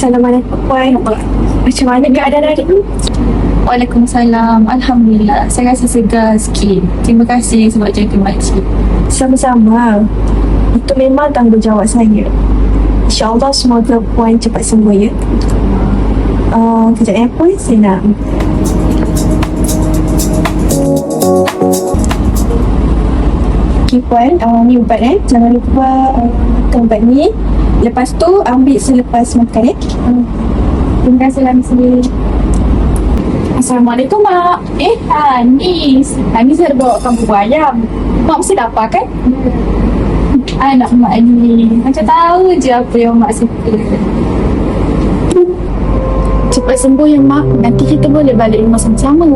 Assalamualaikum Puan. Macam mana keadaan adik tu? Waalaikumsalam. Alhamdulillah. Saya rasa segar sikit. Terima kasih sebab jaga makcik. Sama-sama. Itu memang tanggungjawab saya. InsyaAllah semoga Puan cepat sembuh ya. Kejap ya Puan, saya nak. Okay Puan, ni ubat Jangan lupa makan ubat ni. Lepas tu ambil selepas makan Terima kasih lah sendiri. Assalamualaikum Mak. Anis. Anis ada bawa kamu ayam. Mak mesti lapar kan? Anak Mak ni macam tahu je apa yang Mak suka. Cepat sembuh ya Mak. Nanti kita boleh balik rumah sama-sama.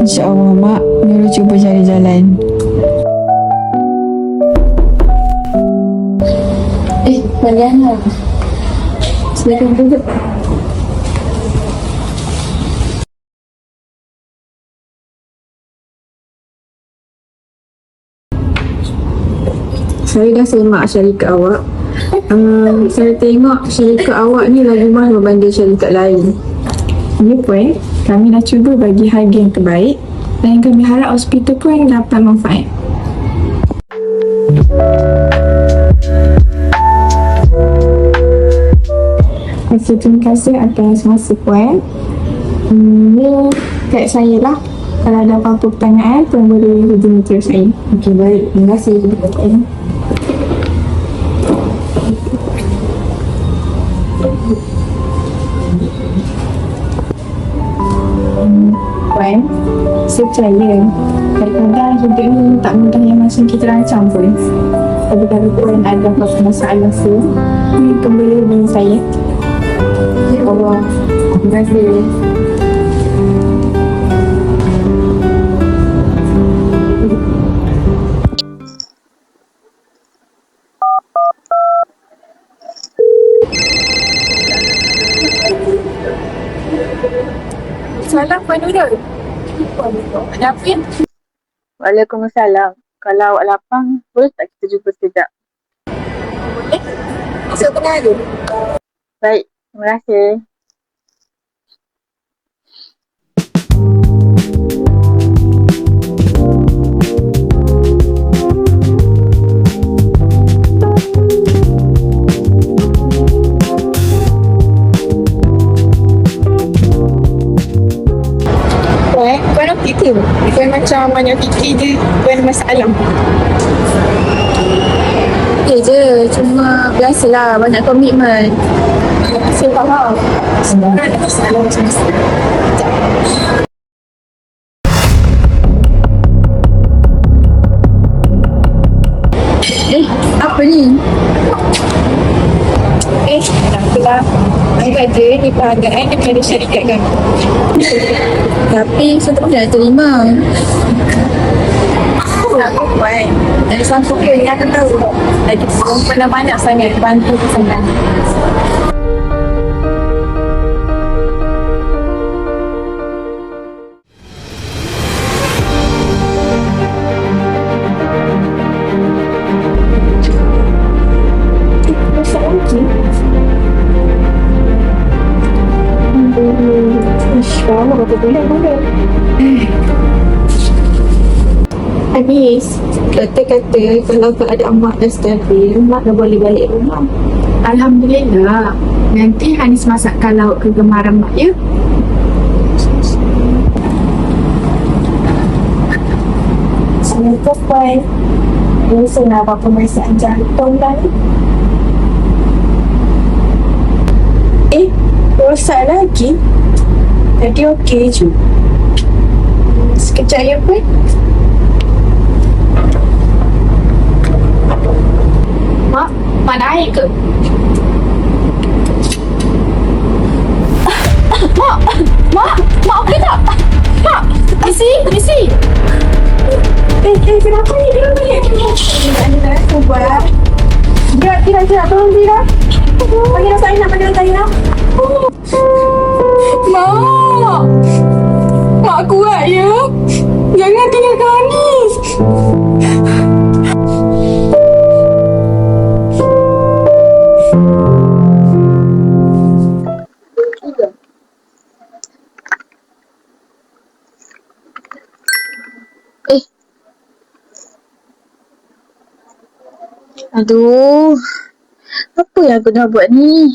InsyaAllah Mak, Nurul cuba cari jalan. Mariana. Silakan duduk. Saya dah semak syarikat awak. Saya tengok syarikat awak ni lagi mahal berbanding syarikat lain. Ya Puan, kami dah cuba bagi harga yang terbaik dan kami harap hospital Puan dapat manfaat. Terima kasih atas masa Puan. Ni kat saya lah. Kalau ada apa-apa pertanyaan, Puan boleh hubungi terus saya. Okey, baik. Terima kasih. Puan, saya percaya kadang-kadang hidup ni tak mudah yang macam kita rancang pun. Tapi kalau Puan ada apa-apa masalah tu, kembali hubungi saya. Ya Allah. Terima kasih. Salam Puan Nurul. Ada apa ya? Waalaikumsalam. Kalau awak lapang, boleh tak kita jumpa sekejap? Saya tengah ada. Baik, terima kasih. Puan okey ke? Puan macam banyak fikir je. Puan ada masalah. Okey je. Cuma biasalah banyak komitmen. Saya faham. Sebenarnya ada masalah macam ni. Apa ni? Tak apalah. Saya kata ni penghargaan daripada syarikat kami. Tapi saya tak boleh nak terima. Tak apa Puan. Ada satu pun yang akan tahu. Lagi pernah banyak sangat bantu kesenangan. Kamu berapa bulan mana? Anis, doktor kata kalau keadaan mak dah stabil, mak dah boleh balik rumah. Alhamdulillah. Nanti Hanis masakkan lauk kegemaran mak ya. Assalamualaikum Puan. Ini saya nak buat pemeriksaan jantung dah ni. Rosak lagi? Tadi okey je. Sekejap ya Puan. Mak, mana air ke? Mak okey tak? Mak, Missy. Kenapa ni? Kenapa ni? Anda Puan. Tira, tolong Tira. Panggil Zainab. Mak kuat ya. Jangan tinggalkan Anis. Eh. Aduh. Apa yang aku dah buat ni?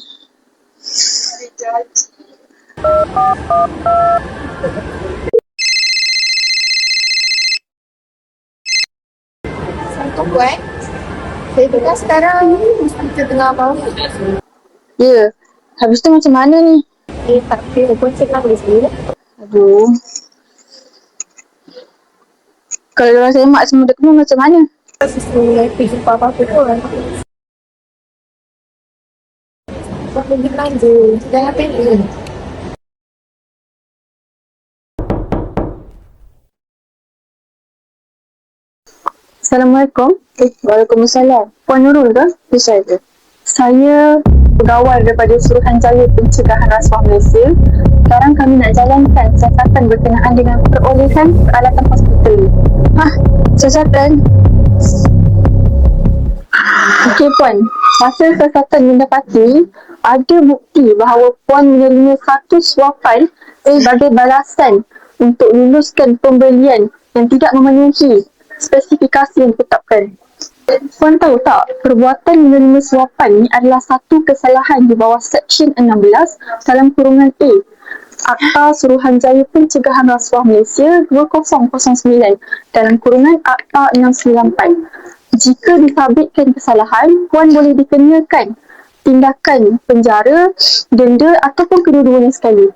Assalamualaikum Puan. Saya dengar sekarang kita tengah apa? Ya. Habis tu macam mana ni? Tak apa. Puan cakap boleh sendiri. Aduh. Kalau orang semak semua dah kena macam mana? Saya pergi jumpa apa-apa pun. Buat pergi belanja. Jangan pendek. Assalamualaikum. Waalaikumsalam. Puan Nurul ke? Ya, saya. Saya pegawai daripada Suruhanjaya Pencegahan Rasuah Malaysia. Sekarang kami nak jalankan siasatan berkenaan dengan perolehan peralatan hospital. Siasatan? Okey Puan, hasil siasatan mendapati ada bukti bahawa Puan menerima satu suapan sebagai balasan untuk luluskan pembelian yang tidak memenuhi spesifikasi yang ditetapkan. Puan tahu tak, perbuatan menerima suapan ni adalah satu kesalahan di bawah Seksyen 16 dalam kurungan A Akta Suruhanjaya Pencegahan Rasuah Malaysia 2009 dalam kurungan Akta 694. Jika disabitkan kesalahan, Puan boleh dikenakan tindakan penjara, denda ataupun kedua-duanya sekali.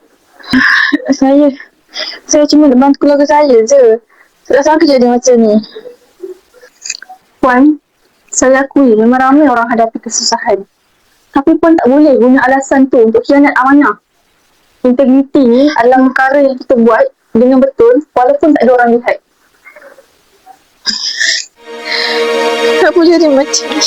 Saya cuma nak bantu keluarga saya je. Tak sangka jadi macam ni. Puan, saya akui memang ramai orang hadapi kesusahan. Tapi Puan tak boleh guna alasan tu untuk khianat amanah. Integriti ni adalah perkara yang kita buat dengan betul walaupun tak ada orang lihat. Tak boleh jadi macam ni.